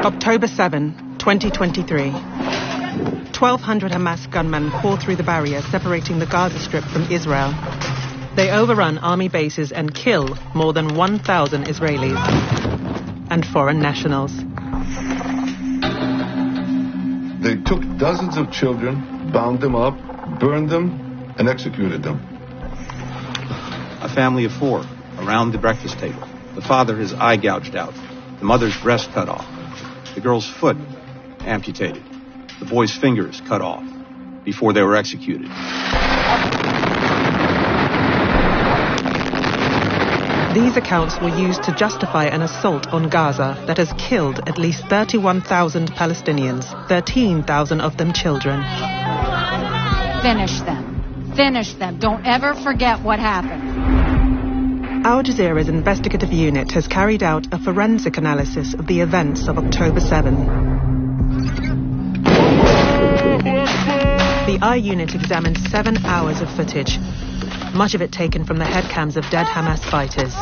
October 7, 2023. 1,200 Hamas gunmen pour through the barrier separating the Gaza Strip from Israel. They overrun army bases and kill more than 1,000 Israelis and foreign nationals. They took dozens of children, bound them up, burned them, and executed them. A family of 4 around the breakfast table. The father, his eye gouged out. The mother's breast cut off. The girl's foot amputated. The boy's fingers cut off before they were executed. These accounts were used to justify an assault on Gaza that has killed at least 31,000 Palestinians, 13,000 of them children. Finish them. Finish them. Don't ever forget what happened. Jazeera's investigative unit has carried out a forensic analysis of the events of October 7. The eye unit examined 7 hours of footage, much of it taken from the headcams of dead Hamas fighters.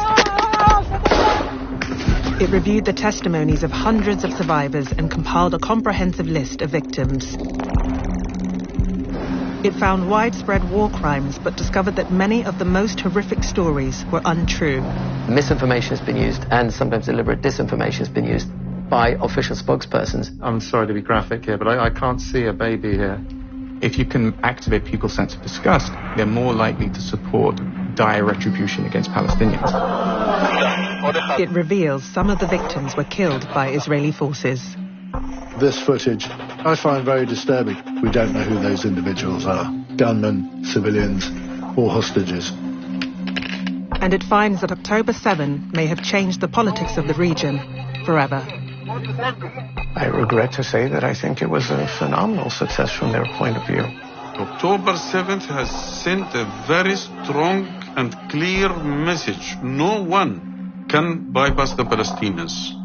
It reviewed the testimonies of hundreds of survivors and compiled a comprehensive list of victims. It found widespread war crimes, but discovered that many of the most horrific stories were untrue. Misinformation has been used, and sometimes deliberate disinformation has been used by official spokespersons. I'm sorry to be graphic here, but I can't see a baby here. If you can activate people's sense of disgust, they're more likely to support dire retribution against Palestinians. It reveals some of the victims were killed by Israeli forces. This footage I find very disturbing. We don't know who those individuals are. Gunmen, civilians, or hostages. And it finds that October 7 may have changed the politics of the region forever. I regret to say that I think it was a phenomenal success from their point of view. October 7th has sent a very strong and clear message. No one can bypass the Palestinians.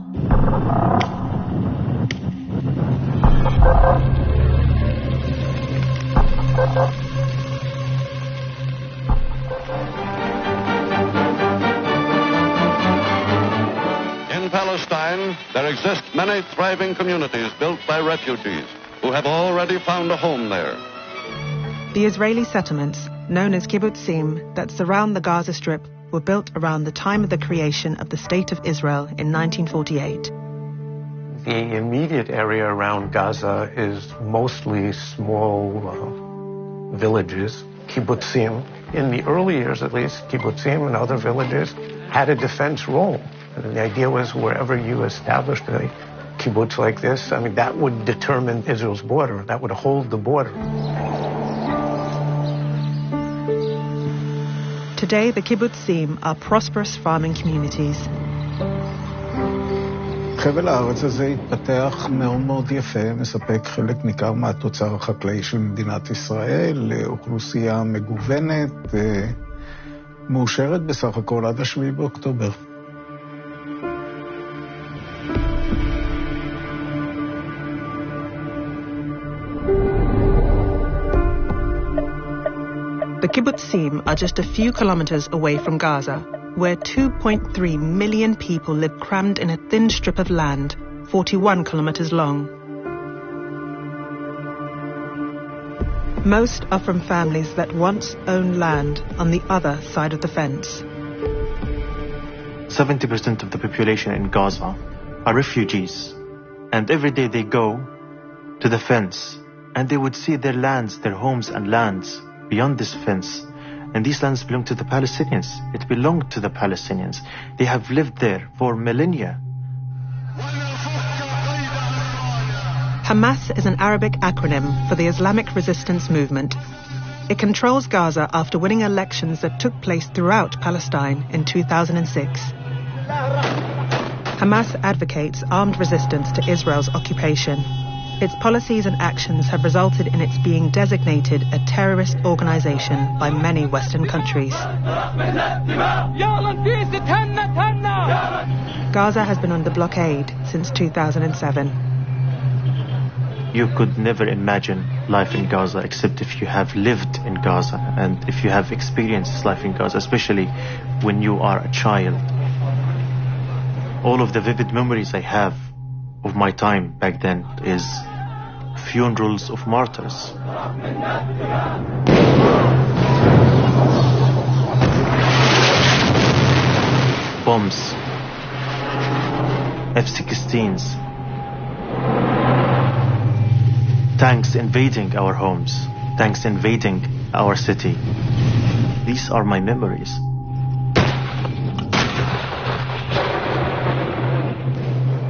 In Palestine, there exist many thriving communities built by refugees who have already found a home there. The Israeli settlements, known as kibbutzim, that surround the Gaza Strip were built around the time of the creation of the State of Israel in 1948. The immediate area around Gaza is mostly small villages, kibbutzim. In the early years, at least, kibbutzim and other villages had a defense role. And the idea was wherever you established a kibbutz like this, that would determine Israel's border. That would hold the border. Today, the kibbutzim are prosperous farming communities. חבל הארץ הזה התפתח מאוד מאוד יפה, מספק חלק ניכר מהתוצר החקלאי של מדינת ישראל, לאוכלוסייה מגוונת, מאושרת בסך הכל עד 7 באוקטובר. The kibbutzim are just a few kilometers away from Gaza, where 2.3 million people live crammed in a thin strip of land, 41 kilometers long. Most are from families that once owned land on the other side of the fence. 70% of the population in Gaza are refugees, and every day they go to the fence, and they would see their lands, their homes and lands beyond this fence. And these lands belong to the Palestinians. It belonged to the Palestinians. They have lived there for millennia. Hamas is an Arabic acronym for the Islamic Resistance Movement. It controls Gaza after winning elections that took place throughout Palestine in 2006. Hamas advocates armed resistance to Israel's occupation. Its policies and actions have resulted in its being designated a terrorist organization by many Western countries. Gaza has been under blockade since 2007. You could never imagine life in Gaza except if you have lived in Gaza and if you have experienced life in Gaza, especially when you are a child. All of the vivid memories I have of my time back then is funerals of martyrs. Bombs, F-16s, tanks invading our homes, tanks invading our city. These are my memories.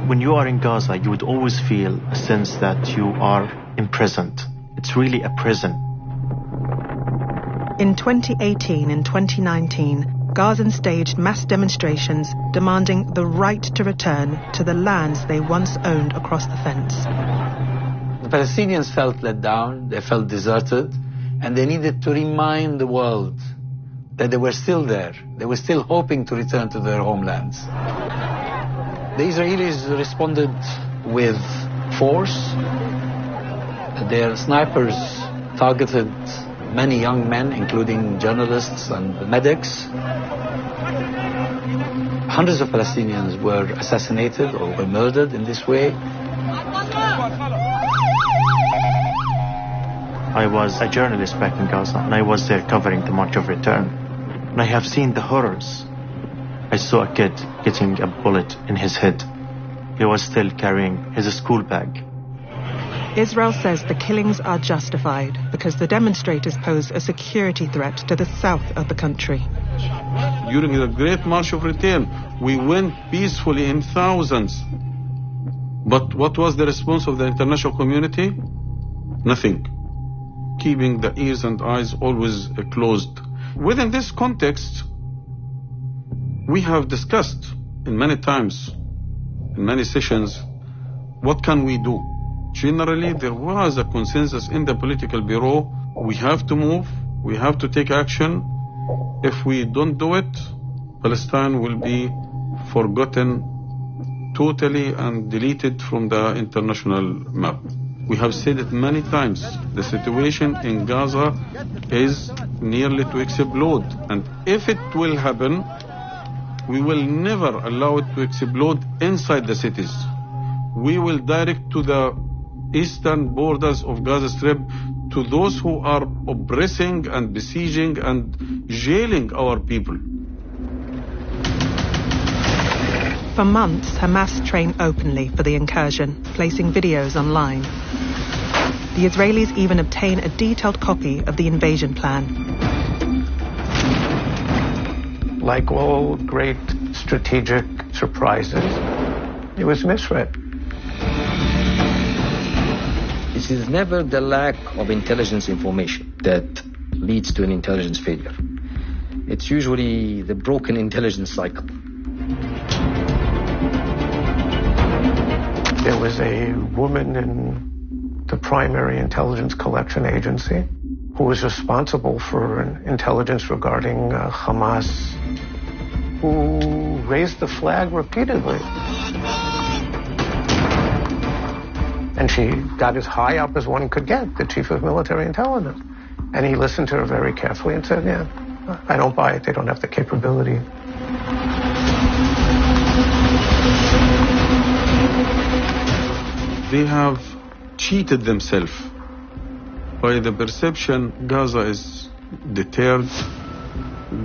When you are in Gaza, you would always feel a sense that you are imprisoned. It's really a prison. In 2018 and 2019, Gazans staged mass demonstrations demanding the right to return to the lands they once owned across the fence. The Palestinians felt let down, they felt deserted, and they needed to remind the world that they were still there. They were still hoping to return to their homelands. The Israelis responded with force. Their snipers targeted many young men, including journalists and medics. Hundreds of Palestinians were assassinated or were murdered in this way. I was a journalist back in Gaza, and I was there covering the March of Return. And I have seen the horrors. I saw a kid getting a bullet in his head. He was still carrying his school bag. Israel says the killings are justified because the demonstrators pose a security threat to the south of the country. During the Great March of Return, we went peacefully in thousands. But what was the response of the international community? Nothing. Keeping the ears and eyes always closed. Within this context, we have discussed in many times, in many sessions, what can we do? Generally, there was a consensus in the political bureau. We have to move, we have to take action. If we don't do it, Palestine will be forgotten totally and deleted from the international map. We have said it many times. The situation in Gaza is nearly to explode. And if it will happen, we will never allow it to explode inside the cities. We will direct to the eastern borders of Gaza Strip to those who are oppressing and besieging and jailing our people. For months, Hamas trained openly for the incursion, placing videos online. The Israelis even obtain a detailed copy of the invasion plan. Like all great strategic surprises, it was misread. It is never the lack of intelligence information that leads to an intelligence failure. It's usually the broken intelligence cycle. There was a woman in the primary intelligence collection agency who was responsible for intelligence regarding Hamas, who raised the flag repeatedly. And she got as high up as one could get, the chief of military intelligence. And he listened to her very carefully and said, yeah, I don't buy it. They don't have the capability. They have cheated themselves by the perception Gaza is deterred.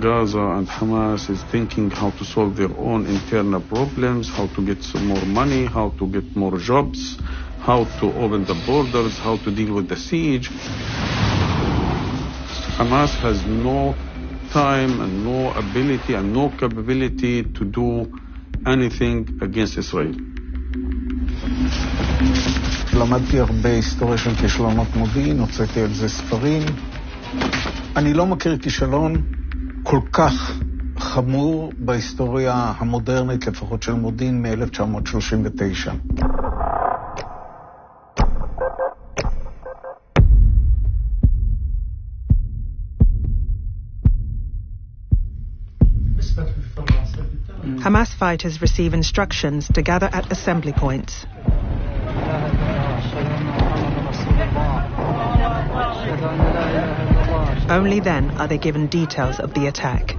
Gaza and Hamas is thinking how to solve their own internal problems, how to get some more money, how to get more jobs, how to open the borders, how to deal with the siege. Hamas has no time and no ability and no capability to do anything against Israel. למדתי הרבה היסטוריה של כישלונות מודיעין, הוצאתי על זה ספרים. אני לא מכיר כישלון כל כך חמור בהיסטוריה המודרנית, לפחות של מודיעין, מ-1939. Hamas fighters receive instructions to gather at assembly points. Only then are they given details of the attack.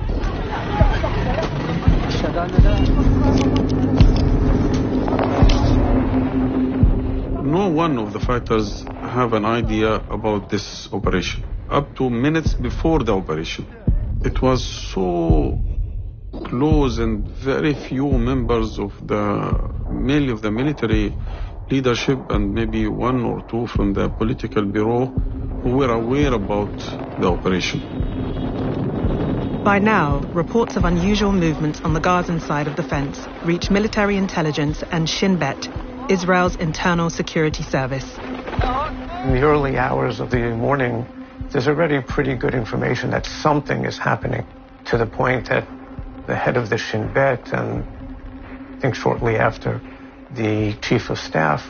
one of the fighters have an idea about this operation. Up to minutes before the operation. It was so close and very few members of mainly of the military leadership and maybe one or two from the political bureau who were aware about the operation. By now, reports of unusual movements on the Gazan side of the fence reach military intelligence and Shin Bet, Israel's internal security service. In the early hours of the morning, there's already pretty good information that something is happening, to the point that the head of the Shin Bet and I think shortly after the chief of staff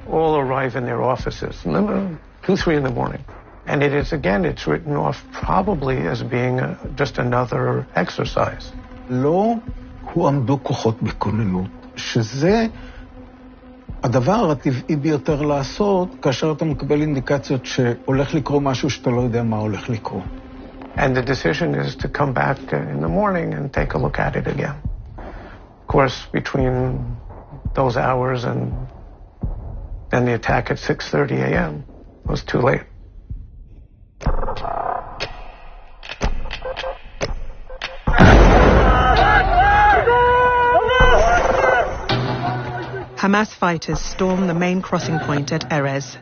all arrive in their offices, 2, 3 in the morning. And it is, again, it's written off probably as being just another exercise. לא הועמדו כוחות בכוננות, שזה הדבר הטבעי ביותר לעשות כאשר אתה מקבל אינדיקציות שהולך לקרוא משהו שאתה לא יודע מה הולך לקרוא. And the decision is to come back in the morning and take a look at it again. Of course, between those hours and then the attack at 6:30 a.m. was too late. Hamas fighters storm the main crossing point at Erez.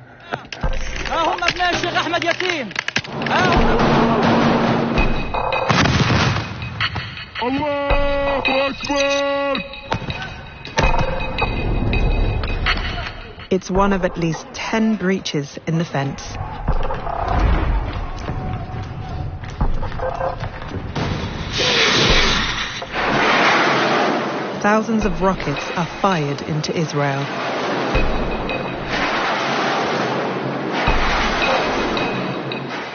It's one of at least 10 breaches in the fence. Thousands of rockets are fired into Israel.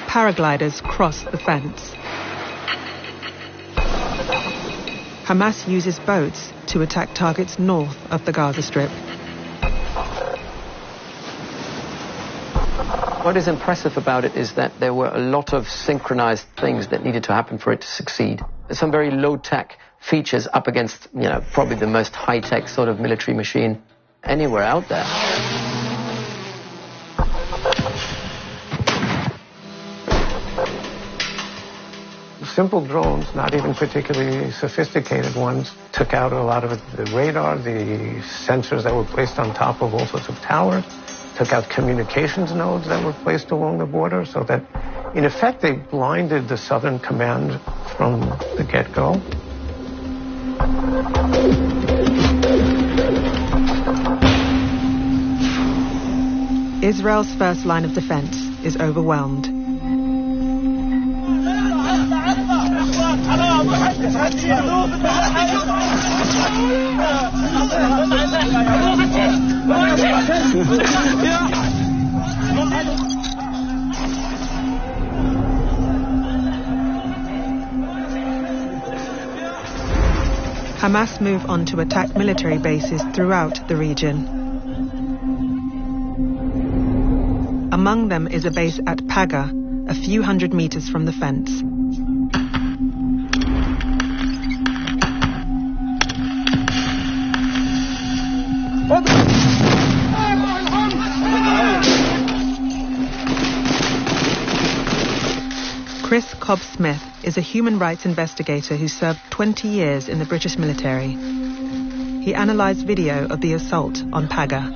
Paragliders cross the fence. Hamas uses boats to attack targets north of the Gaza Strip. What is impressive about it is that there were a lot of synchronized things that needed to happen for it to succeed. There's some very low-tech features up against, probably the most high-tech sort of military machine anywhere out there. Simple drones, not even particularly sophisticated ones, took out a lot of the radar, the sensors that were placed on top of all sorts of towers, took out communications nodes that were placed along the border, so that, in effect, they blinded the Southern Command from the get-go. Israel's first line of defense is overwhelmed. Hamas move on to attack military bases throughout the region. Among them is a base at Paga, a few hundred meters from the fence. Chris Cobb-Smith is a human rights investigator who served 20 years in the British military. He analysed video of the assault on Paga.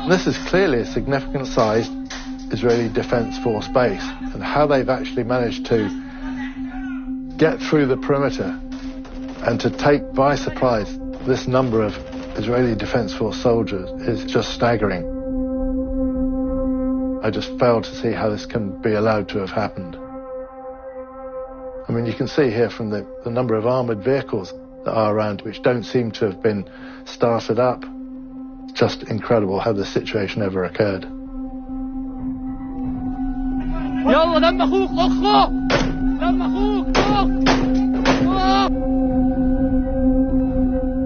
This is clearly a significant-sized Israeli Defence Force base, and how they've actually managed to get through the perimeter and to take by surprise this number of Israeli Defence Force soldiers is just staggering. I just fail to see how this can be allowed to have happened. I mean, you can see here from the number of armoured vehicles that are around, which don't seem to have been started up. It's just incredible how this situation ever occurred.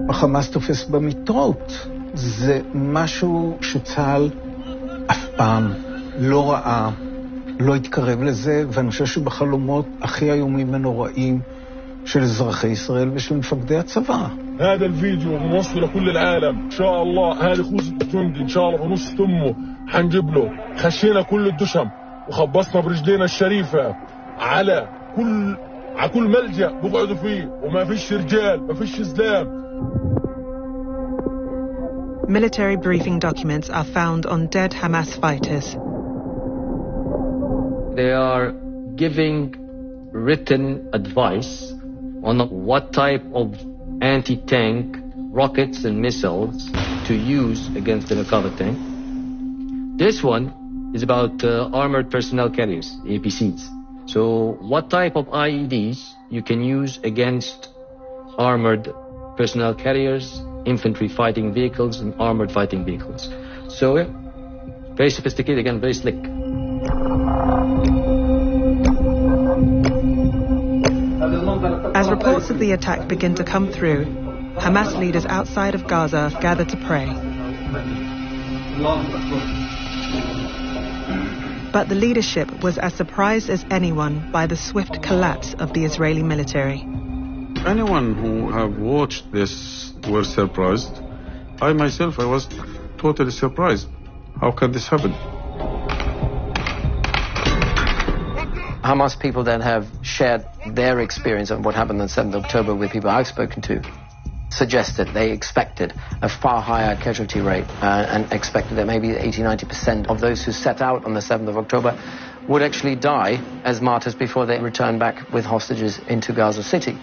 החמאס תופס במיטות. זה משהו שצה"ל אף פעם לא ראה, לא התקרב לזה, ואני חושב שבחלומות הכי איומים ונוראים של אזרחי ישראל ושל מפקדי הצבא. هذا الفيديو موصل لكل العالم ان شاء الله. هذه خوذة جندي ان شاء الله ونص تمه حنجيب له خشينا كل الدشم وخبصنا برجلينا الشريفة على كل ملجأ بقعدوا فيه وما فيش رجال ما فيش إسلام. Military briefing documents are found on dead Hamas fighters. They are giving written advice on what type of anti-tank rockets and missiles to use against the Merkava tank. This one is about armored personnel carriers, APCs. So what type of IEDs you can use against armored personnel carriers, infantry fighting vehicles, and armored fighting vehicles. So yeah, very sophisticated, again, very slick. As reports of the attack begin to come through, Hamas leaders outside of Gaza gather to pray. But the leadership was as surprised as anyone by the swift collapse of the Israeli military. Anyone who have watched this were surprised. I myself, I was totally surprised. How can this happen? Hamas people then have shared their experience of what happened on 7th October with people I've spoken to, suggested they expected a far higher casualty rate and expected that maybe 80-90% of those who set out on the 7th of October would actually die as martyrs before they return back with hostages into Gaza City.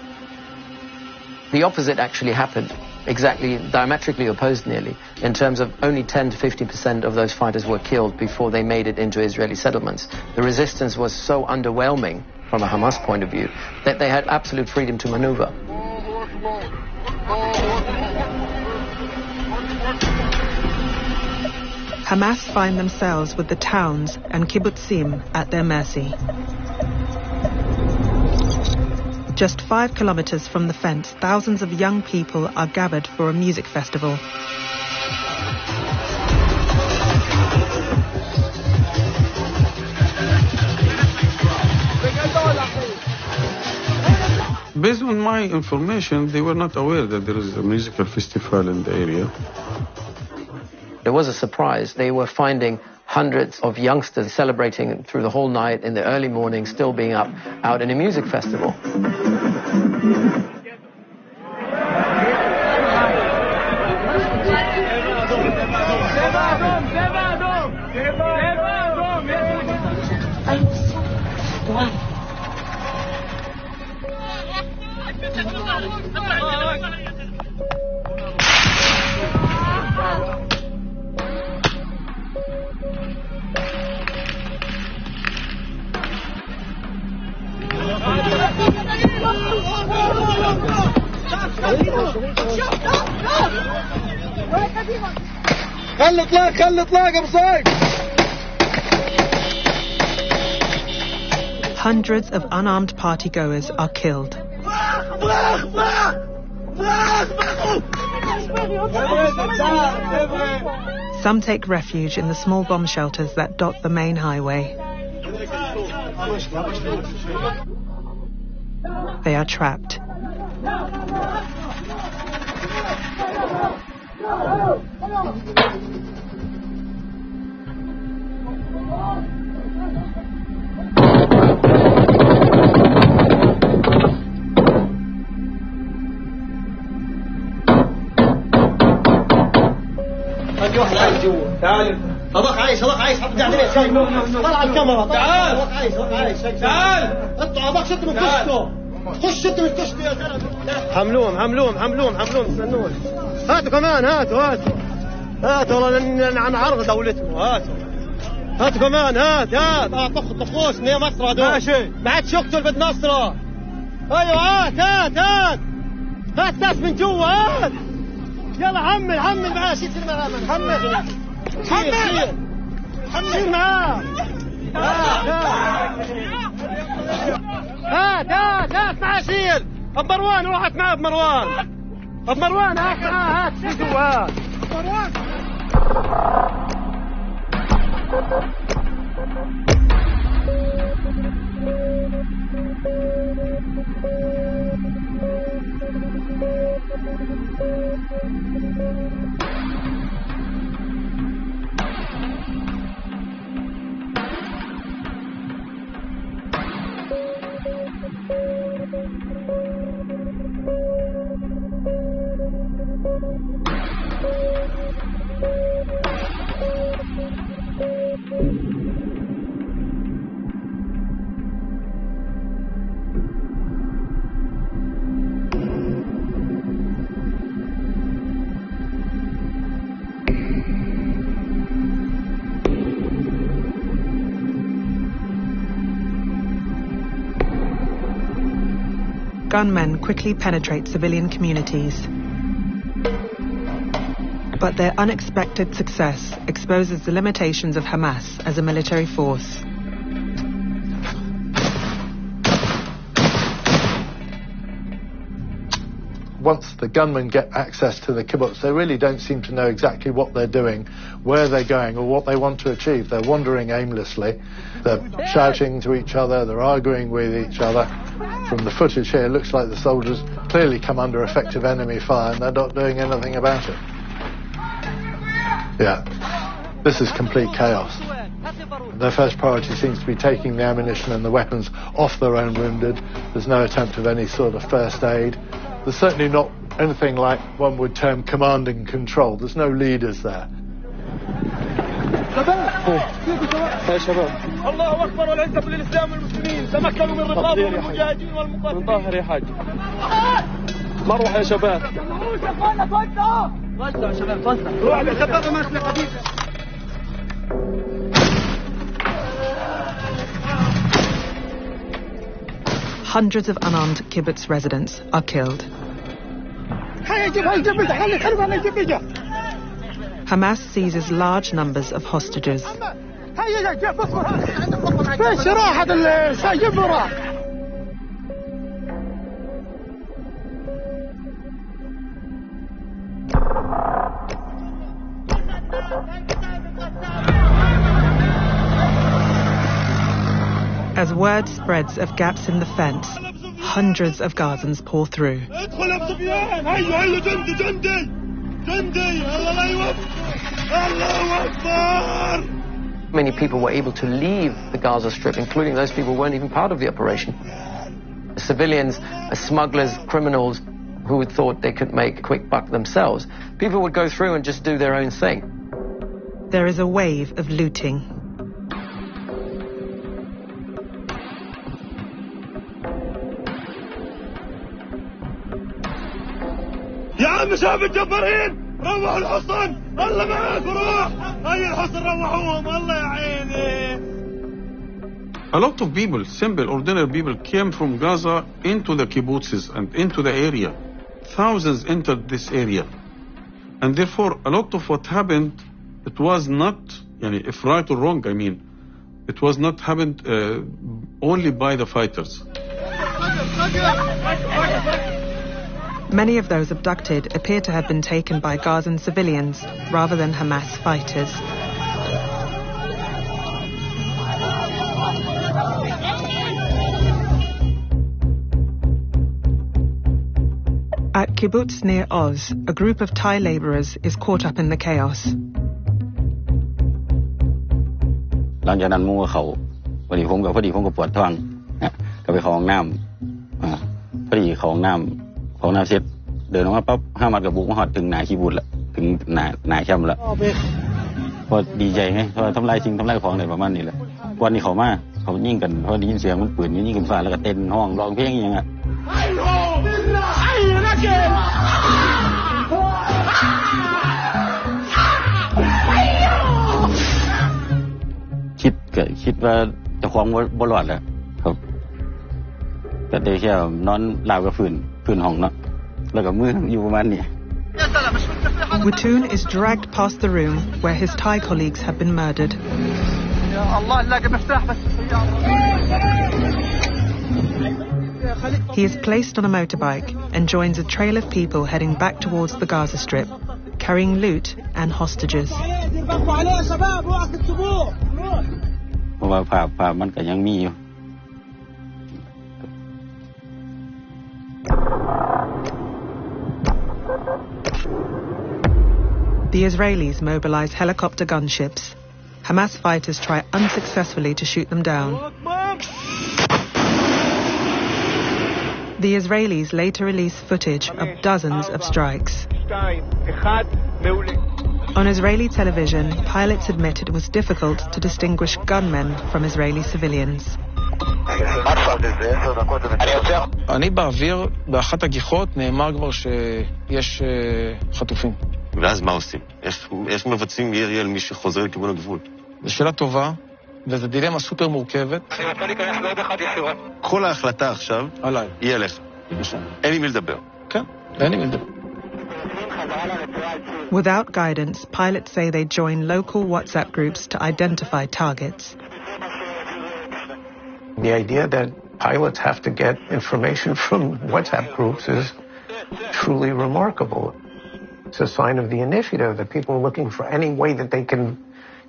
The opposite actually happened, exactly diametrically opposed nearly, in terms of only 10 to 50% of those fighters were killed before they made it into Israeli settlements. The resistance was so underwhelming from a Hamas point of view that they had absolute freedom to maneuver. Hamas find themselves with the towns and kibbutzim at their mercy. Just 5 kilometers from the fence, thousands of young people are gathered for a music festival. Based on my information, they were not aware that there is a musical festival in the area. There was a surprise. They were finding hundreds of youngsters celebrating through the whole night, in the early morning, still being up, out in a music festival. Hundreds of unarmed partygoers are killed. Some take refuge in the small bomb shelters that dot the main highway. They are trapped. تعال هباك عايش حط عليه شيء طلع الكاميرا تعال هباك عايش تعال اطلع هباك شد من كشته خش شد من كشته يا زلمه حملوهم استنون هاتوا كمان هاتوا والله نعرض دولتهم هاتوا كمان هات طخوش نيه مصر هذول ماشي ما عادش يقتل بد نصره ايوه هات ناس من جوا هات يلا حمل معاه شيل حمل معاه هات معاه شيل بمروان روحت معاه بمروان هات معاه هات شيل جوا بمروان gunmen quickly penetrate civilian communities. But their unexpected success exposes the limitations of Hamas as a military force. Once the gunmen get access to the kibbutz, they really don't seem to know exactly what they're doing, where they're going, or what they want to achieve. They're wandering aimlessly. They're shouting to each other. They're arguing with each other. From the footage here, it looks like the soldiers clearly come under effective enemy fire, and they're not doing anything about it. Yeah, this is complete chaos. Their first priority seems to be taking the ammunition and the weapons off their own wounded. There's no attempt of any sort of first aid. There's certainly not anything like one would term command and control. There's no leaders there. الله أكبر والعزة للإسلام والمسلمين تمكنوا من رقاب المجاهدين والمقاتلين يا حاج مروح يا شباب وزع شباب وزع روح بالخطة ماشي خفيفة. Hundreds of unarmed kibbutz residents are killed. Hamas seizes large numbers of hostages. As word spreads of gaps in the fence, hundreds of Gazans pour through. Many people were able to leave the Gaza Strip, including those people who weren't even part of the operation. Civilians, smugglers, criminals who thought they could make a quick buck themselves. People would go through and just do their own thing. There is a wave of looting. يا عم شاف الجبارين روحوا الحصن الله معاك روح هاي الحصن روحوهم الله يا عيني. A lot of people, simple, ordinary people, came from Gaza into the kibbutzes and into the area. Thousands entered this area. And therefore, a lot of what happened, it was not, if right or wrong, it was not happened only by the fighters. Many of those abducted appear to have been taken by Gazan civilians rather than Hamas fighters. At kibbutz near Oz, a group of Thai laborers is caught up in the chaos. หลังจากนั้นมู่เขาพอดีผมก็ปวดท้องก็ไปเข้าห้องน้ำพอดีเข้าห้องน้ำเสร็จเดินออกมาปั๊บห้ามัดกับบุกมาหอดถึงหนาขี้บุญละถึงหนาแคมป์ละพอดีใจไงพอทำลายสิ่งทำลายของอะไรประมาณนี้แหละวันนี้เขายิ่งกันพอได้ยินเสียงมันปืนยิ่งกันฟ้าแล้วก็เต้นห้องร้องเพลงอย่างเงี้ยคิดว่าจะคว้างบอลอดแล้วครับก็ได้แค่นอนลาวกับฝืนห้องเนาะแล้วก็มืออยู่ประมาณนี้ Watoon is dragged past the room where his Thai colleagues have been murdered. He is placed on a motorbike and joins a trail of people heading back towards the Gaza Strip, carrying loot and hostages. เพราะว่าภาพมันก็ยังมีอยู่ The Israelis mobilize helicopter gunships. Hamas fighters try unsuccessfully to shoot them down. The Israelis later release footage of dozens of strikes. On Israeli television, pilots admit it was difficult to distinguish gunmen from Israeli civilians. אני באוויר, באחת הגיחות נאמר כבר שיש חטופים. ואז מה עושים? איך מבצעים ירי על מי שחוזר לכיוון הגבול? זו שאלה טובה, וזו דילמה סופר מורכבת. כל ההחלטה עכשיו היא עליך. אין עם מי לדבר. כן, אין עם מי לדבר. Without guidance, pilots say they join local WhatsApp groups to identify targets. The idea that pilots have to get information from WhatsApp groups is truly remarkable. It's a sign of the initiative that people are looking for any way that they can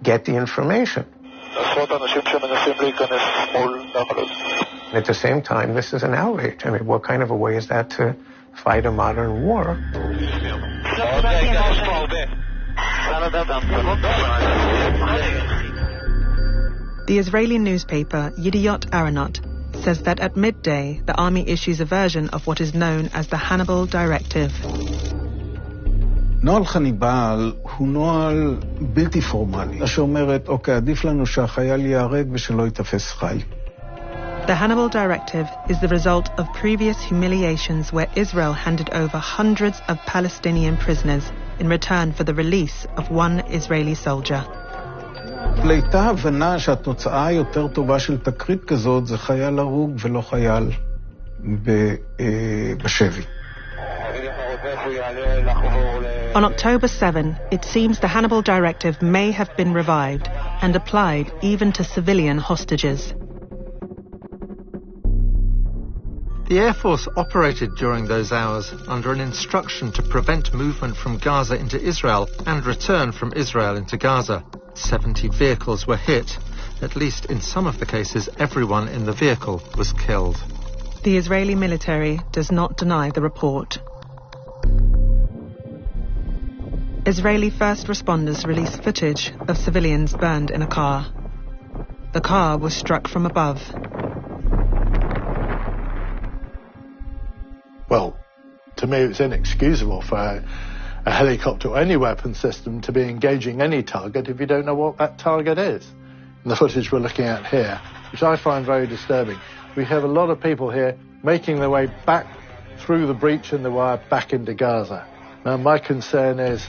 get the information. At the same time, this is an outrage. I mean, what kind of a way is that to fight a modern war? The Israeli newspaper Yediot Aharonot says that at midday, the army issues a version of what is known as the Hannibal Directive. נוהל חניבל הוא נוהל בלתי פורמלי, שאומרת, אוקיי, עדיף לנו שהחייל ייהרג ושלא יתפס חי. The Hannibal Directive is the result of previous humiliations where Israel handed over hundreds of Palestinian prisoners in return for the release of one Israeli soldier. הייתה הבנה שהתוצאה היותר טובה של תקרית כזאת זה חייל הרוג ולא חייל בשבי. On October 7, it seems the Hannibal Directive may have been revived and applied even to civilian hostages. The Air Force operated during those hours under an instruction to prevent movement from Gaza into Israel and return from Israel into Gaza. 70 vehicles were hit. At least in some of the cases, everyone in the vehicle was killed. The Israeli military does not deny the report. Israeli first responders released footage of civilians burned in a car. The car was struck from above. Well, to me it's inexcusable for a helicopter or any weapon system to be engaging any target if you don't know what that target is. And the footage we're looking at here, which I find very disturbing. We have a lot of people here making their way back through the breach in the wire back into Gaza. Now my concern is,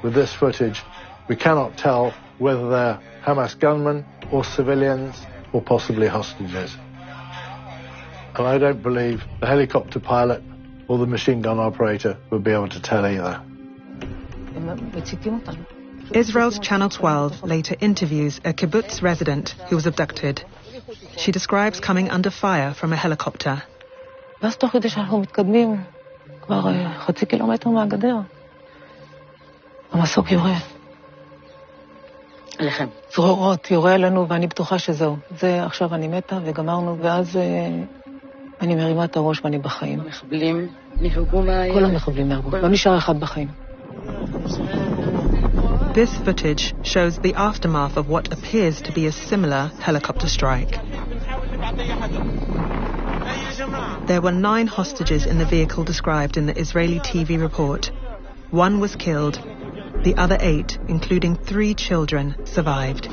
with this footage, we cannot tell whether they're Hamas gunmen or civilians or possibly hostages. And I don't believe the helicopter pilot or the machine gun operator will be able to tell either. Israel's Channel 12 later interviews a kibbutz resident who was abducted. She describes coming under fire from a helicopter. ואז תוך כדי שאנחנו מתקדמים, כבר חצי קילומטר מהגדר, המסוק יורה. עליכם. צרורות, יורה עלינו, ואני בטוחה שזהו. זה עכשיו אני מתה וגמרנו, ואז אני מרימה את הראש ואני בחיים. המחבלים נהרגו מהיום? כל המחבלים נהרגו. לא נשאר אחד בחיים. This footage shows the aftermath of what appears to be a similar helicopter strike. There were 9 hostages in the vehicle described in the Israeli TV report. 1 was killed. The other 8, including 3 children, survived.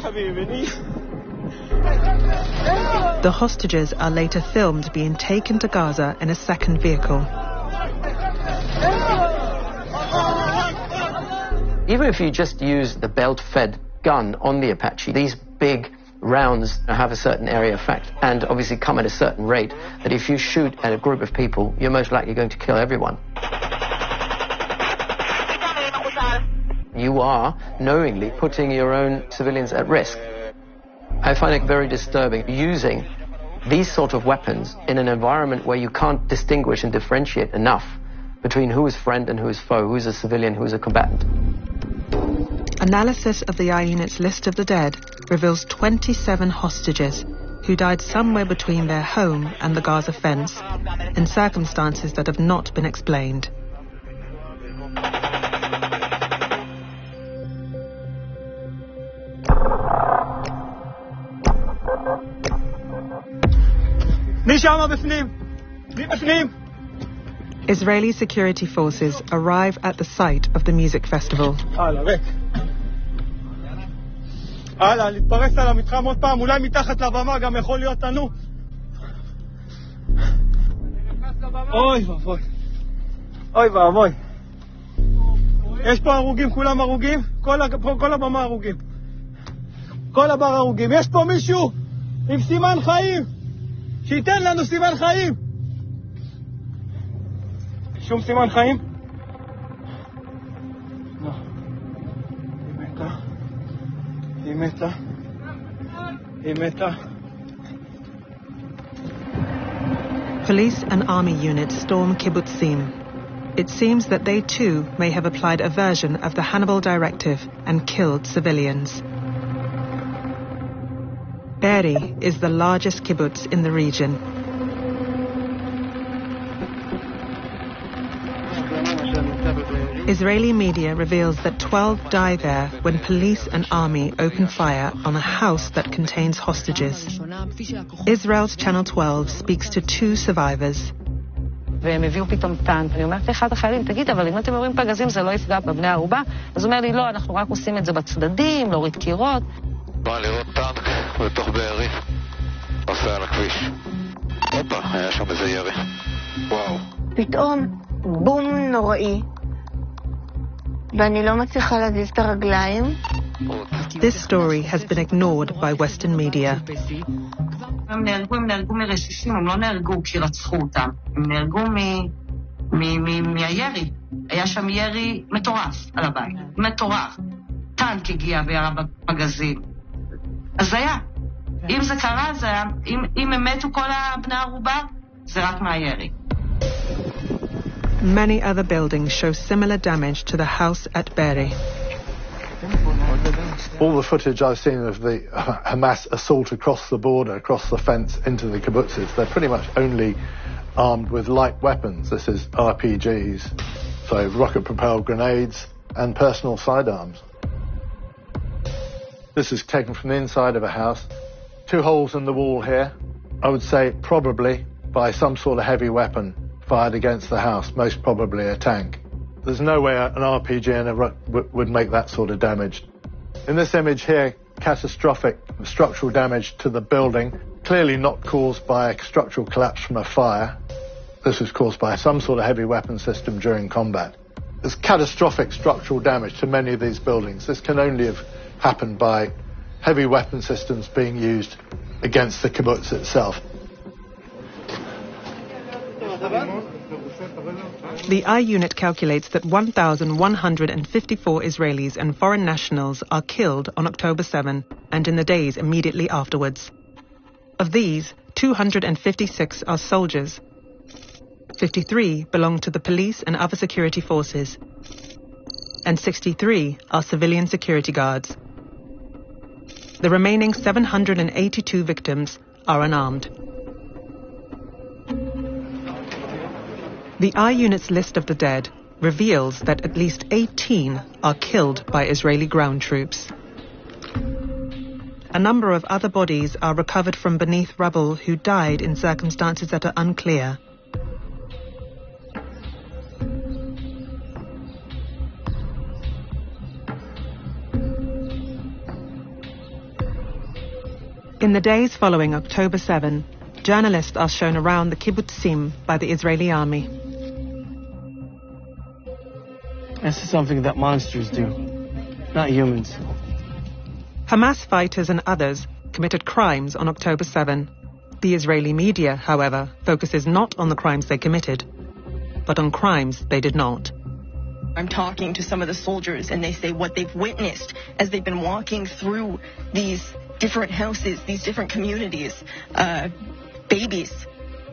The hostages are later filmed being taken to Gaza in a second vehicle. Even if you just use the belt-fed gun on the Apache, these big rounds have a certain area effect and obviously come at a certain rate that if you shoot at a group of people, you're most likely going to kill everyone. You are knowingly putting your own civilians at risk. I find it very disturbing using these sort of weapons in an environment where you can't distinguish and differentiate enough between who is friend and who is foe, who is a civilian, who is a combatant. Analysis of the IUNIT's list of the dead reveals 27 hostages who died somewhere between their home and the Gaza fence in circumstances that have not been explained. Israeli security forces arrive at the site of the music festival. להתפרס על המתחם עוד פעם, אולי מתחת לבמה גם יכול להיות לנו. אוי ואבוי. אוי ואבוי. יש פה הרוגים, כולם הרוגים? כל הבמה הרוגים. כל הבר הרוגים. יש פה מישהו עם סימן חיים. שייתן לנו סימן חיים. שום סימן חיים? לא. היא מתה. היא מתה. Police and army units storm kibbutzim. It seems that they too may have applied a version of the Hannibal Directive and killed civilians. Be'eri is the largest kibbutz in the region. Israeli media reveals that 12 die there when police and army open fire on a house that contains hostages. Israel's Channel 12 speaks to 2 survivors. והם הביאו פתאום טנק, ואני אומרת לאחד החיילים, תגיד, אבל אם אתם יורים פגזים זה לא יפגע בבני הערובה? אז הוא אומר לי, לא, אנחנו רק עושים את זה בצדדים, להוריד קירות. בא לראות טנק בתוך בארי, נוסע על הכביש. הופה, היה שם איזה ירי. וואו. פתאום בום נוראי, ואני לא מצליחה להזיז את הרגליים. This story has been ignored by Western media. הם נהרגו מרסיסים, הם לא נהרגו כי רצחו אותם. הם נהרגו מהירי. היה שם ירי מטורף על הבית. מטורף. טנק הגיע וירה בפגזים. אז זה היה. אם זה קרה, זה היה. אם הם מתו כל הבני ערובה, זה רק מהירי. Many other buildings show similar damage to the house at Be'eri. All the footage I've seen of the Hamas assault across the border, across the fence into the kibbutzes, they're pretty much only armed with light weapons. This is RPGs, so rocket-propelled grenades and personal sidearms. This is taken from the inside of a house. 2 holes in the wall here. I would say probably by some sort of heavy weapon fired against the house, most probably a tank. There's no way an RPG would make that sort of damage. In this image here, catastrophic structural damage to the building, clearly not caused by a structural collapse from a fire. This was caused by some sort of heavy weapon system during combat. There's catastrophic structural damage to many of these buildings. This can only have happened by heavy weapon systems being used against the kibbutz itself. The I unit calculates that 1,154 Israelis and foreign nationals are killed on October 7 and in the days immediately afterwards. Of these, 256 are soldiers. 53 belong to the police and other security forces. And 63 are civilian security guards. The remaining 782 victims are unarmed. The I unit's list of the dead reveals that at least 18 are killed by Israeli ground troops. A number of other bodies are recovered from beneath rubble who died in circumstances that are unclear. In the days following October 7, journalists are shown around the kibbutzim by the Israeli army. This is something that monsters do, not humans. Hamas fighters and others committed crimes on October 7. The Israeli media, however, focuses not on the crimes they committed, but on crimes they did not. I'm talking to some of the soldiers, and they say what they've witnessed as they've been walking through these different houses, these different communities. Babies,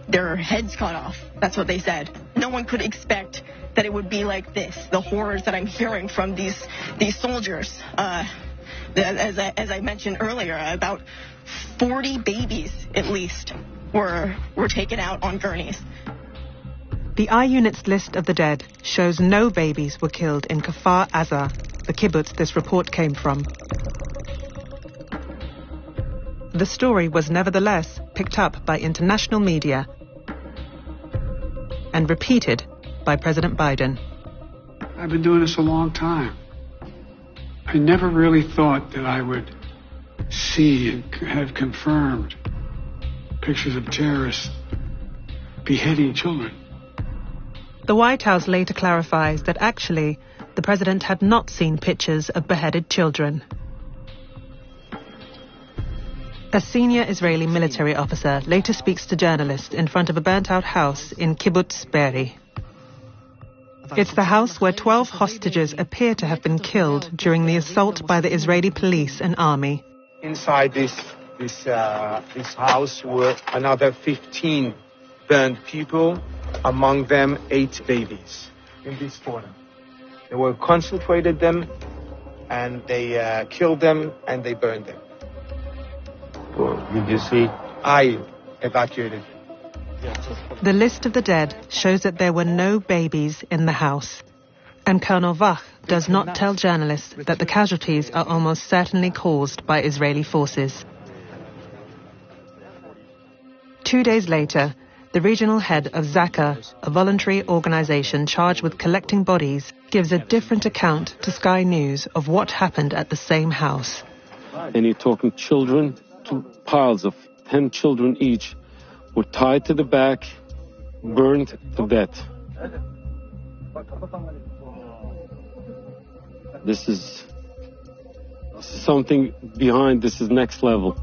their heads cut off. That's what they said. No one could expect that it would be like this. The horrors that I'm hearing from these soldiers. As I mentioned earlier, about 40 babies at least were taken out on gurneys. The I unit's list of the dead shows no babies were killed in Kfar Aza, the kibbutz this report came from. The story was nevertheless picked up by international media and repeated by President Biden. I've been doing this a long time. I never really thought that I would see and have confirmed pictures of terrorists beheading children. The White House later clarifies that actually the president had not seen pictures of beheaded children. A senior Israeli military officer later speaks to journalists in front of a burnt-out house in Kibbutz Be'eri. It's the house where 12 hostages appear to have been killed during the assault by the Israeli police and army. Inside this house were another 15 burned people, among them 8 babies in this corner. They were concentrated them, and they killed them, and they burned them. Well, did you see? I evacuated. The list of the dead shows that there were no babies in the house. And Colonel Vach does not tell journalists that the casualties are almost certainly caused by Israeli forces. 2 days later, the regional head of Zaka, a voluntary organization charged with collecting bodies, gives a different account to Sky News of what happened at the same house. And you're talking children, 2 piles of 10 children each, were tied to the back, burned to death. This is something behind, this is next level.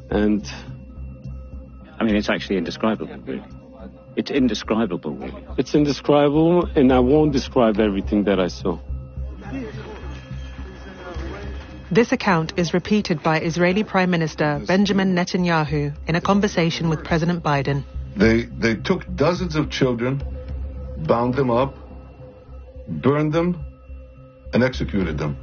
And I mean, it's actually indescribable, really. It's indescribable, really. It's indescribable, and I won't describe everything that I saw. This account is repeated by Israeli Prime Minister Benjamin Netanyahu in a conversation with President Biden. They took dozens of children, bound them up, burned them, and executed them.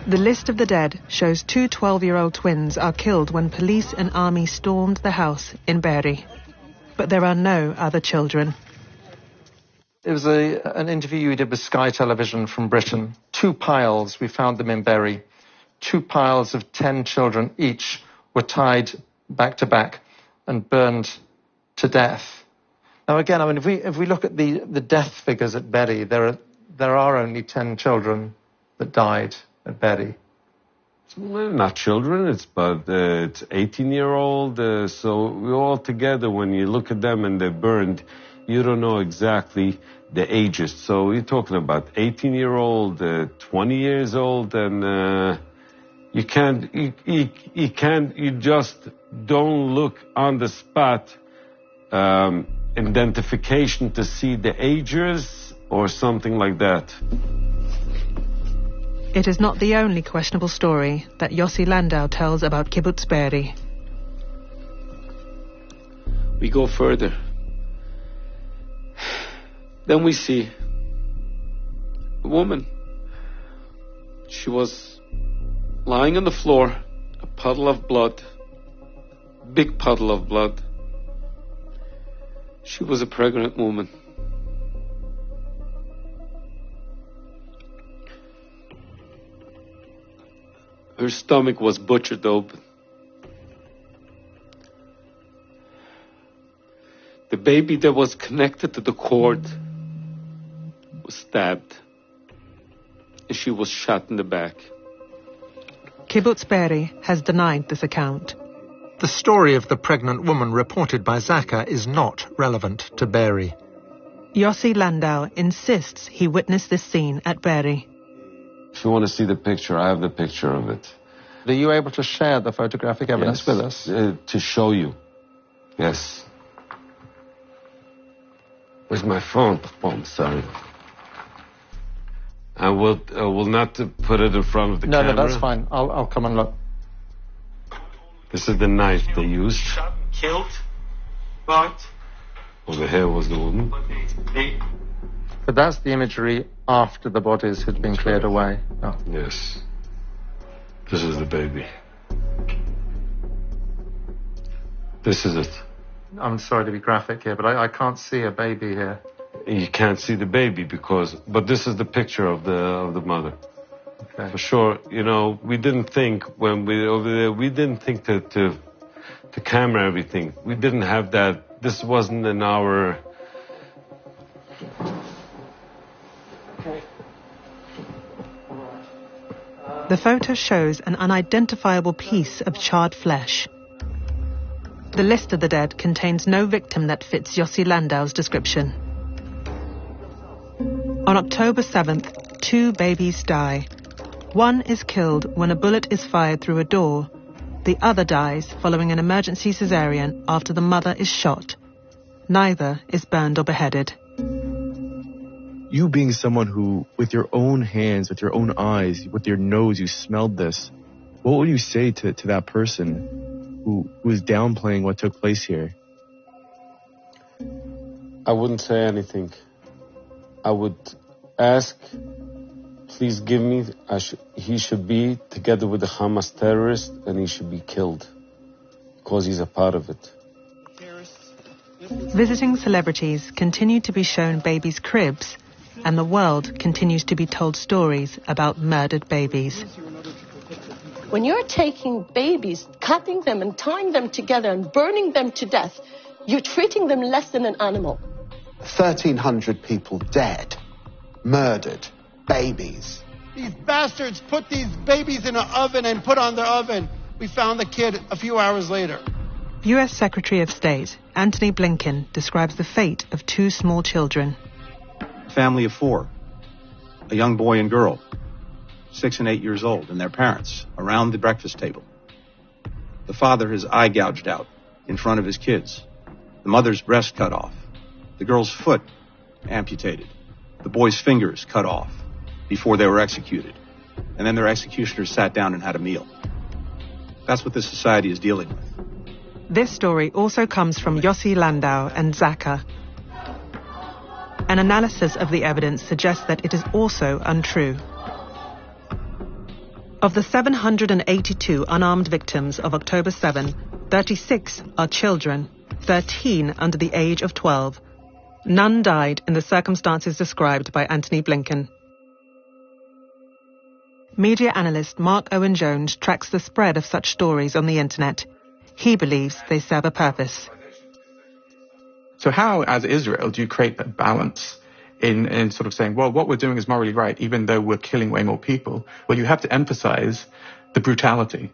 The list of the dead shows 2 12-year-old twins are killed when police and army stormed the house in Be'eri. But there are no other children. It was an interview you did with Sky Television from Britain. 2 piles, we found them in Be'eri. 2 piles of 10 children each were tied back to back and burned to death. Now again, I mean, if we look at the death figures at Be'eri, there are only 10 children that died at Be'eri. Well, not children, it's 18-year-old. So we all together, when you look at them and they're burned, you don't know exactly the ages. So you're talking about 18-year-old, 20 years old, and you just don't look on the spot identification to see the ages or something like that. It is not the only questionable story that Yossi Landau tells about Kibbutz Be'eri. We go further. Then we see a woman. She was lying on the floor, a puddle of blood, big puddle of blood. She was a pregnant woman. Her stomach was butchered open. The baby that was connected to the cord was stabbed, and she was shot in the back. Kibbutz Be'eri has denied this account. The story of the pregnant woman reported by Zaka is not relevant to Be'eri. Yossi Landau insists he witnessed this scene at Be'eri. If you want to see the picture, I have the picture of it. Are you able to share the photographic evidence with us? To show you. Yes. Where's my phone? Oh, I'm sorry. I will not put it in front of the camera. No, that's fine. I'll come and look. This is the knife they used. Shot and killed, but Over here was the woman. But that's the imagery after the bodies had been cleared away. Oh. Yes. This is the baby. This is it. I'm sorry to be graphic here, but I can't see a baby here. You can't see the baby but this is the picture of the mother. Okay. For sure, we didn't think when we over there, we didn't think to camera everything. We didn't have that. This wasn't in our. The photo shows an unidentifiable piece of charred flesh. The list of the dead contains no victim that fits Yossi Landau's description. On October 7th, 2 babies die. One is killed when a bullet is fired through a door. The other dies following an emergency cesarean after the mother is shot. Neither is burned or beheaded. You being someone who, with your own hands, with your own eyes, with your nose, you smelled this, what would you say to that person who is downplaying what took place here? I wouldn't say anything. I would ask, please give me, he should be together with the Hamas terrorist and he should be killed because he's a part of it. Visiting celebrities continue to be shown babies' cribs, and the world continues to be told stories about murdered babies. When you're taking babies, cutting them and tying them together and burning them to death, you're treating them less than an animal. 1,300 people dead, murdered, babies. These bastards put these babies in an oven and put on their oven. We found the kid a few hours later. US Secretary of State Antony Blinken describes the fate of two small children. Family of four, a young boy and girl, 6 and 8 years old, and their parents around the breakfast table. The father, his eye gouged out in front of his kids. The mother's breast cut off. The girl's foot amputated. The boy's fingers cut off before they were executed. And then their executioners sat down and had a meal. That's what this society is dealing with. This story also comes from Yossi Landau and Zaka. An analysis of the evidence suggests that it is also untrue. Of the 782 unarmed victims of October 7, 36 are children, 13 under the age of 12. None died in the circumstances described by Antony Blinken. Media analyst Mark Owen Jones tracks the spread of such stories on the internet. He believes they serve a purpose. So how, as Israel, do you create that balance in sort of saying, well, what we're doing is morally right, even though we're killing way more people? Well, you have to emphasize the brutality,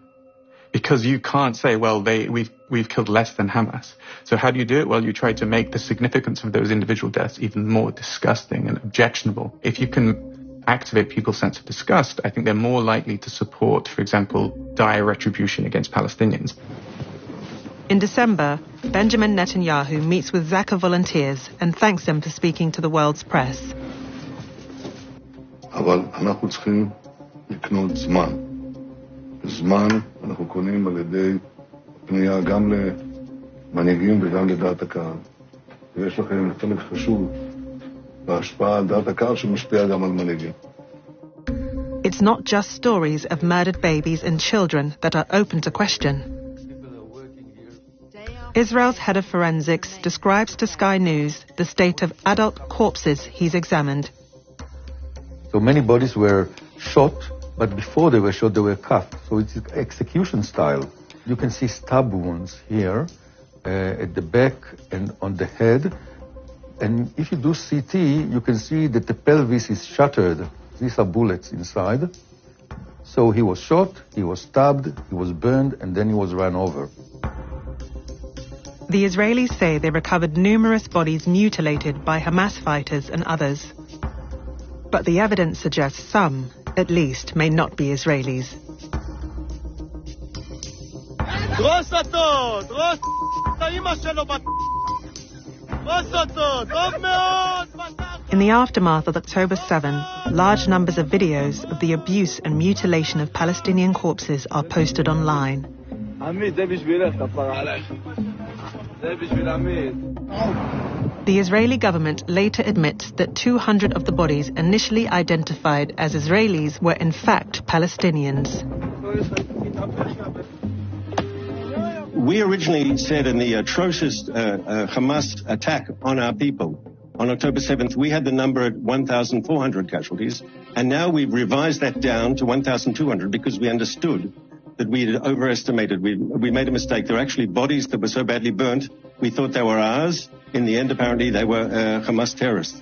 because you can't say, well, we've killed less than Hamas. So how do you do it? Well, you try to make the significance of those individual deaths even more disgusting and objectionable. If you can activate people's sense of disgust, I think they're more likely to support, for example, dire retribution against Palestinians. In December, Benjamin Netanyahu meets with Zaka volunteers and thanks them for speaking to the world's press. אבל אנחנו צריכים לקנות זמן. זמן אנחנו קונים על ידי פנייה גם למנהיגים וגם לדעת הקהל. ויש לכם חלק חשוב בהשפעה על דעת הקהל שמשפיע גם על מנהיגים. It's not just stories of murdered babies and children that are open to question. Israel's head of forensics describes to Sky News the state of adult corpses he's examined. So many bodies were shot, but before they were shot, they were cut. So it's execution style. You can see stab wounds here at the back and on the head. And if you do CT, you can see that the pelvis is shattered. These are bullets inside. So he was shot, he was stabbed, he was burned, and then he was run over. The Israelis say they recovered numerous bodies mutilated by Hamas fighters and others. But the evidence suggests some, at least, may not be Israelis. In the aftermath of October 7, large numbers of videos of the abuse and mutilation of Palestinian corpses are posted online. The Israeli government later admits that 200 of the bodies initially identified as Israelis were in fact Palestinians. We originally said in the atrocious Hamas attack on our people on October 7th, we had the number at 1,400 casualties, and now we've revised that down to 1,200 because we understood that we had overestimated. We made a mistake. There were actually bodies that were so badly burnt, we thought they were ours. In the end, apparently, they were Hamas terrorists.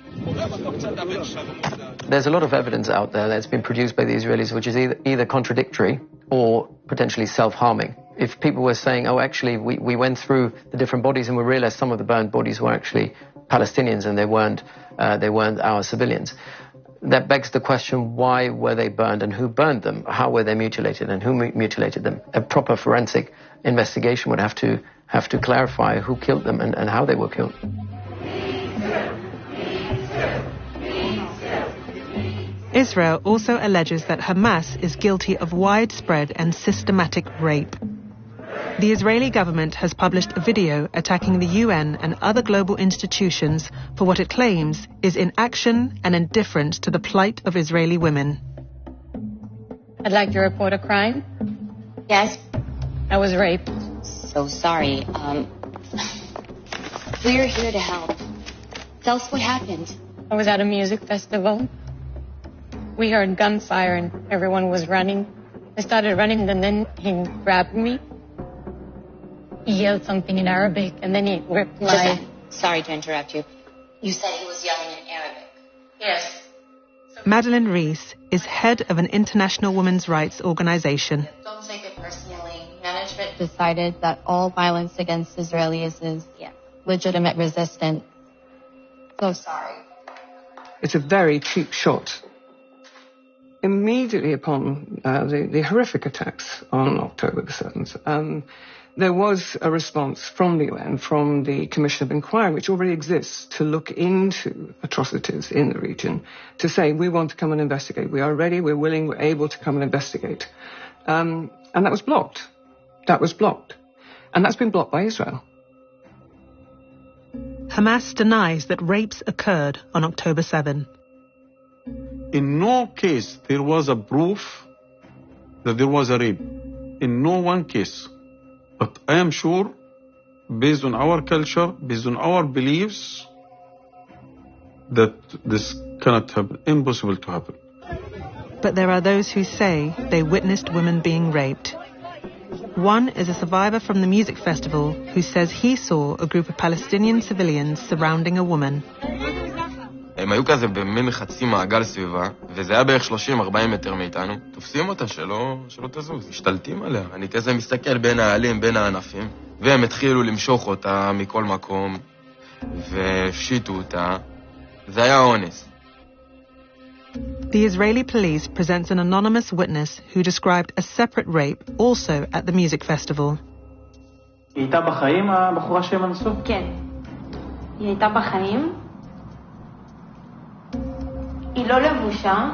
There's a lot of evidence out there that's been produced by the Israelis which is either contradictory or potentially self-harming. If people were saying, oh, actually, we went through the different bodies and we realized some of the burned bodies were actually Palestinians and they weren't our civilians. That begs the question, why were they burned and who burned them? How were they mutilated and who mutilated them? A proper forensic investigation would have to clarify who killed them and how they were killed. Israel also alleges that Hamas is guilty of widespread and systematic rape. The Israeli government has published a video attacking the UN and other global institutions for what it claims is inaction and indifference to the plight of Israeli women. I'd like to report a crime. Yes? I was raped. So sorry. We're here to help. Tell us what happened. I was at a music festival. We heard gunfire and everyone was running. I started running and then he grabbed me. He yelled something in Arabic and then he replied. Sorry to interrupt you. You said he was yelling in Arabic. Yes. Madeleine Rees is head of an international women's rights organization. Don't take it personally. Management decided that all violence against Israelis is legitimate resistance. So sorry. It's a very cheap shot. Immediately upon the horrific attacks on October the 7th, there was a response from the UN, from the Commission of Inquiry, which already exists, to look into atrocities in the region, to say, we want to come and investigate. We are ready, we're willing, we're able to come and investigate. And that was blocked. That was blocked. And that's been blocked by Israel. Hamas denies that rapes occurred on October 7. In no case there was a proof that there was a rape. In no one case. But I am sure, based on our culture, based on our beliefs, that this cannot happen. Impossible to happen. But there are those who say they witnessed women being raped. One is a survivor from the music festival who says he saw a group of Palestinian civilians surrounding a woman. הם היו כזה במין חצי מעגל סביבה, וזה היה בערך 30-40 מטר מאיתנו. תופסים אותה שלא תזוז, משתלטים עליה. אני כזה מסתכל בין העלים, בין הענפים, והם התחילו למשוך אותה מכל מקום, והפשיטו אותה. זה היה אונס. The Israeli police presents an anonymous witness who described a separate rape also at the music festival. היא הייתה בחיים, הבחורה שהם אנסו? כן. היא הייתה בחיים. היא לא לבושה,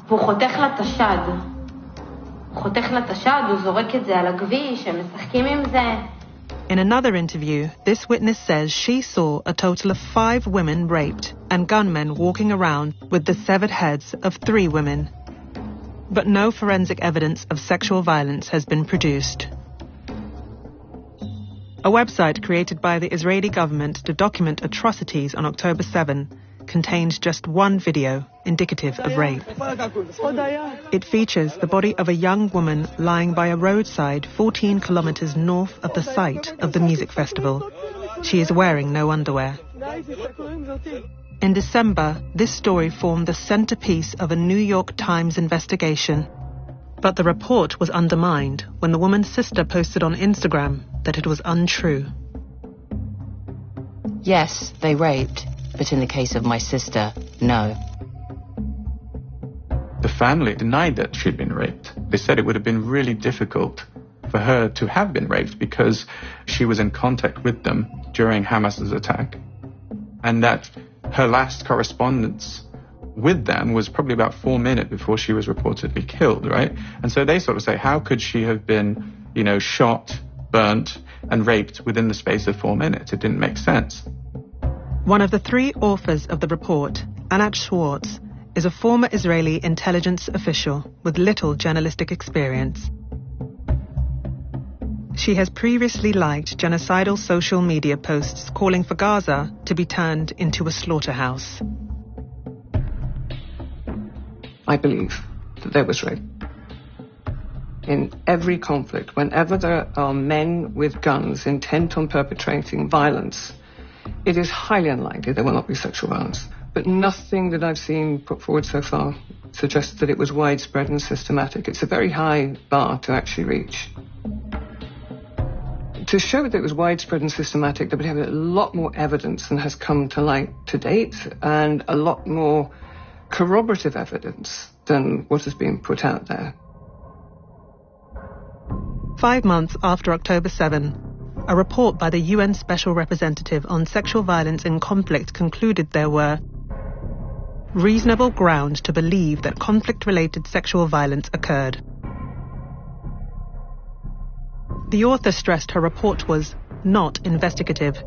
והוא חותך לה את השד. הוא חותך לה את השד, הוא זורק את זה על הכביש, הם משחקים עם זה. In another interview, this witness says she saw a total of 5 women raped and gunmen walking around with the severed heads of 3 women. But no forensic evidence of sexual violence has been produced. A website created by the Israeli government to document atrocities on October 7 contains just one video indicative of rape. It features the body of a young woman lying by a roadside 14 kilometers north of the site of the music festival. She is wearing no underwear. In December, this story formed the centerpiece of a New York Times investigation. But the report was undermined when the woman's sister posted on Instagram that it was untrue. Yes, they raped. But in the case of my sister, no. The family denied that she'd been raped. They said it would have been really difficult for her to have been raped because she was in contact with them during Hamas's attack, and that her last correspondence with them was probably about 4 minutes before she was reportedly killed, right? And so they sort of say, how could she have been, shot, burnt, and raped within the space of 4 minutes? It didn't make sense. One of the 3 authors of the report, Anat Schwartz, is a former Israeli intelligence official with little journalistic experience. She has previously liked genocidal social media posts calling for Gaza to be turned into a slaughterhouse. I believe that there was rape. In every conflict, whenever there are men with guns intent on perpetrating violence, it is highly unlikely there will not be sexual violence. But nothing that I've seen put forward so far suggests that it was widespread and systematic. It's a very high bar to actually reach. To show that it was widespread and systematic, there would have a lot more evidence than has come to light to date, and a lot more corroborative evidence than what has been put out there. 5 months after October 7, a report by the UN Special Representative on Sexual Violence in Conflict concluded there were reasonable ground to believe that conflict-related sexual violence occurred. The author stressed her report was not investigative.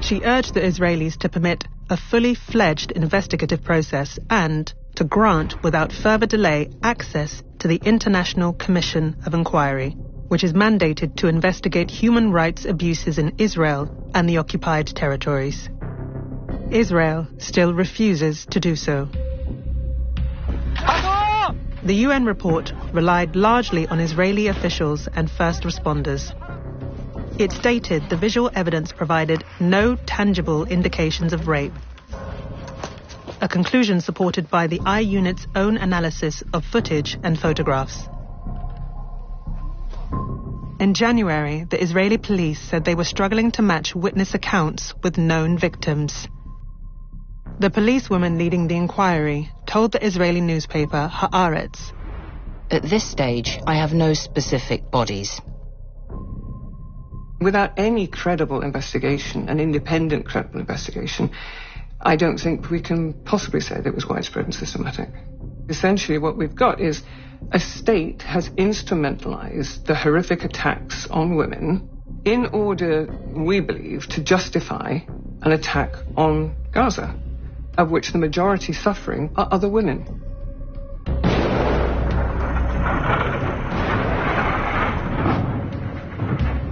She urged the Israelis to permit a fully fledged investigative process and to grant, without further delay, access to the International Commission of Inquiry, which is mandated to investigate human rights abuses in Israel and the occupied territories. Israel still refuses to do so. The UN report relied largely on Israeli officials and first responders. It stated the visual evidence provided no tangible indications of rape, a conclusion supported by the I-Unit's own analysis of footage and photographs. In January, the Israeli police said they were struggling to match witness accounts with known victims. The policewoman leading the inquiry told the Israeli newspaper Haaretz, "At this stage, I have no specific bodies." Without any credible investigation, an independent credible investigation, I don't think we can possibly say that it was widespread and systematic. Essentially, what we've got is a state has instrumentalized the horrific attacks on women in order, we believe, to justify an attack on Gaza, of which the majority suffering are other women.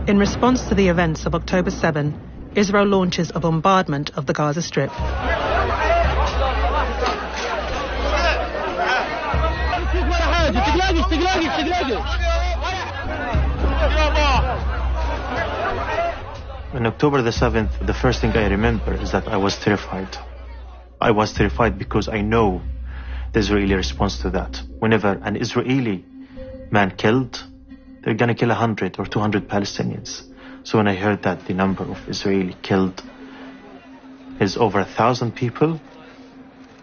In response to the events of October 7, Israel launches a bombardment of the Gaza Strip. On October the 7th, the first thing I remember is that I was terrified. I was terrified because I know the Israeli response to that. Whenever an Israeli man killed, they're going to kill 100 or 200 Palestinians. So when I heard that the number of Israeli killed is over 1,000 people,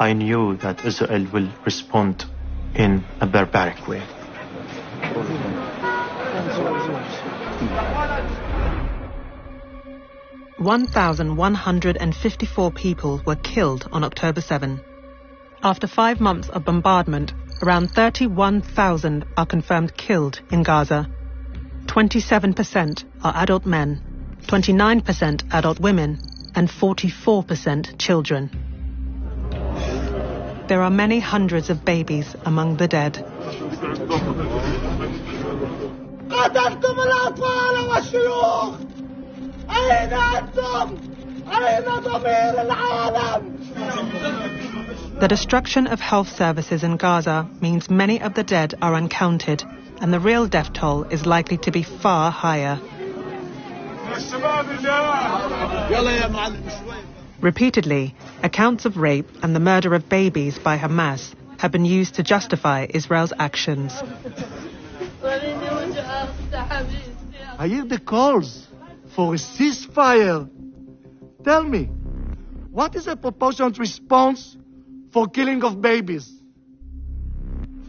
I knew that Israel will respond in a barbaric way. "1,154 people were killed on October 7. After 5 months of bombardment, around 31,000 are confirmed killed in Gaza. 27% are adult men, 29% adult women, and 44% children. There are many hundreds of babies among the dead. قتلتم الأطفال والشيوخ. أين أنتم؟ أين ضمير العالم؟ The destruction of health services in Gaza means many of the dead are uncounted, and the real death toll is likely to be far higher. Repeatedly, accounts of rape and the murder of babies by Hamas have been used to justify Israel's actions. I hear the calls for a ceasefire. Tell me, what is a proportionate response for killing of babies?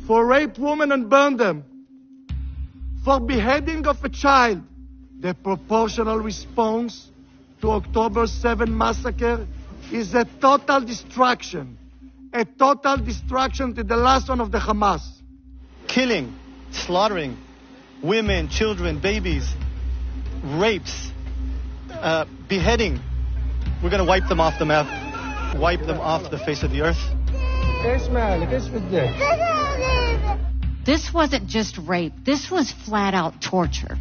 For rape women and burn them? For beheading of a child? The proportional response to October 7 massacre is a total destruction. A total destruction to the last one of the Hamas. Killing, slaughtering women, children, babies, rapes, beheading. We're going to wipe them off the map, wipe them off the face of the earth. This wasn't just rape. This was flat-out torture.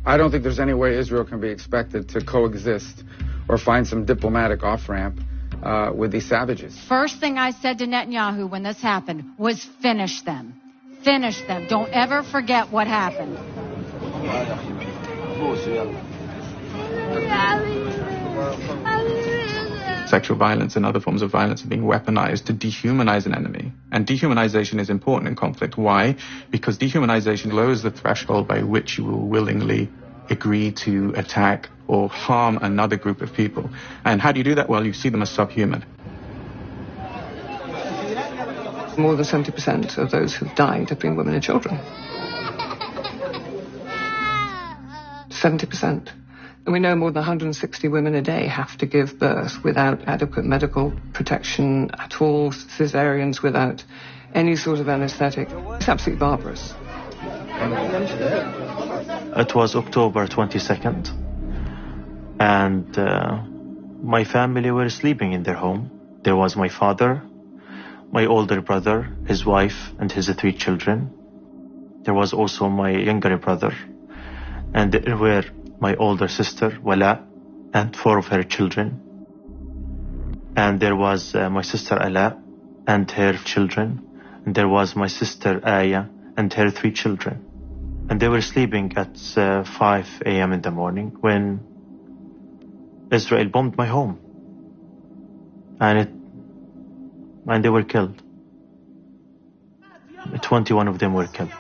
I don't think there's any way Israel can be expected to coexist or find some diplomatic off-ramp with these savages. First thing I said to Netanyahu when this happened was finish them. Finish them. Don't ever forget what happened. Sexual violence and other forms of violence are being weaponized to dehumanize an enemy. And dehumanization is important in conflict. Why? Because dehumanization lowers the threshold by which you will willingly agree to attack or harm another group of people. And how do you do that? Well, you see them as subhuman. More than 70% of those who've died have been women and children. 70%. We know more than 160 women a day have to give birth without adequate medical protection at all, cesareans without any sort of anesthetic. It's absolutely barbarous. It was October 22nd, and my family were sleeping in their home. There was my father, my older brother, his wife, and his 3 children. There was also my younger brother, and there were my older sister, Wala, and 4 of her children. And there was my sister Ala and her children. And there was my sister Aya and her 3 children. And they were sleeping at 5 a.m. in the morning when Israel bombed my home. And they were killed. 21 of them were killed.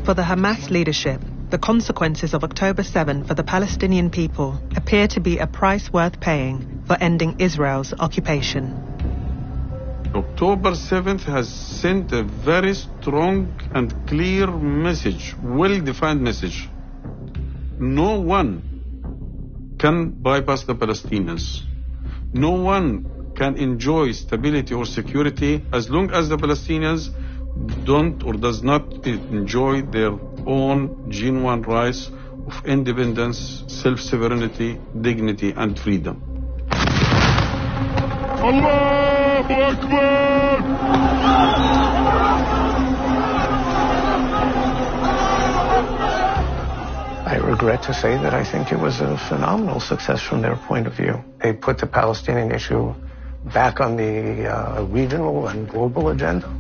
For the Hamas leadership, the consequences of October 7 for the Palestinian people appear to be a price worth paying for ending Israel's occupation. October 7th has sent a very strong and clear message, well-defined message. No one can bypass the Palestinians. No one can enjoy stability or security as long as the Palestinians don't or does not enjoy their own genuine rights of independence, self-sovereignty, dignity, and freedom. Allahu Akbar! I regret to say that I think it was a phenomenal success from their point of view. They put the Palestinian issue back on the regional and global agenda.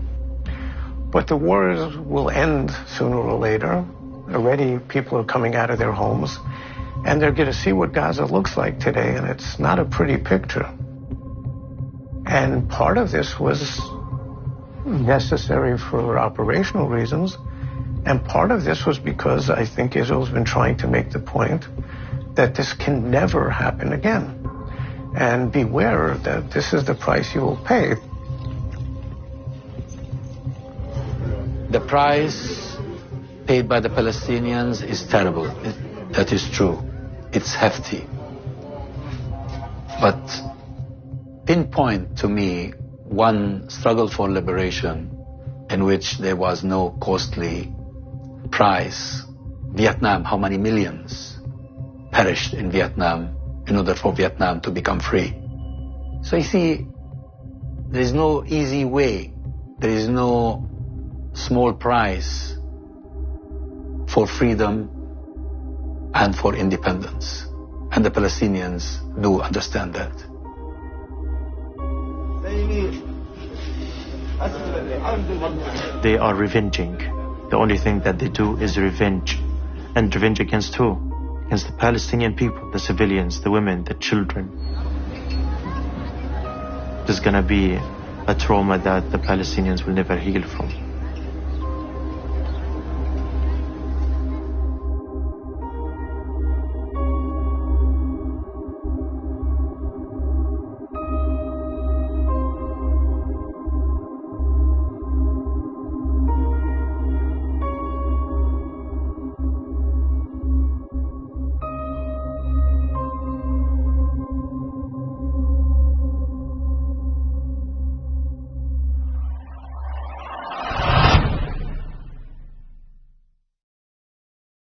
But the wars will end sooner or later. Already people are coming out of their homes, and they're going to see what Gaza looks like today, and it's not a pretty picture. And part of this was necessary for operational reasons, and part of this was because I think Israel's been trying to make the point that this can never happen again. And beware that this is the price you will pay. The price paid by the Palestinians is terrible. That is true. It's hefty. But pinpoint to me one struggle for liberation in which there was no costly price. Vietnam, how many millions perished in Vietnam in order for Vietnam to become free? So you see, there is no easy way. There is no small price for freedom and for independence. And the Palestinians do understand that. They are revenging. The only thing that they do is revenge. And revenge against who? Against the Palestinian people, the civilians, the women, the children. There's gonna be a trauma that the Palestinians will never heal from.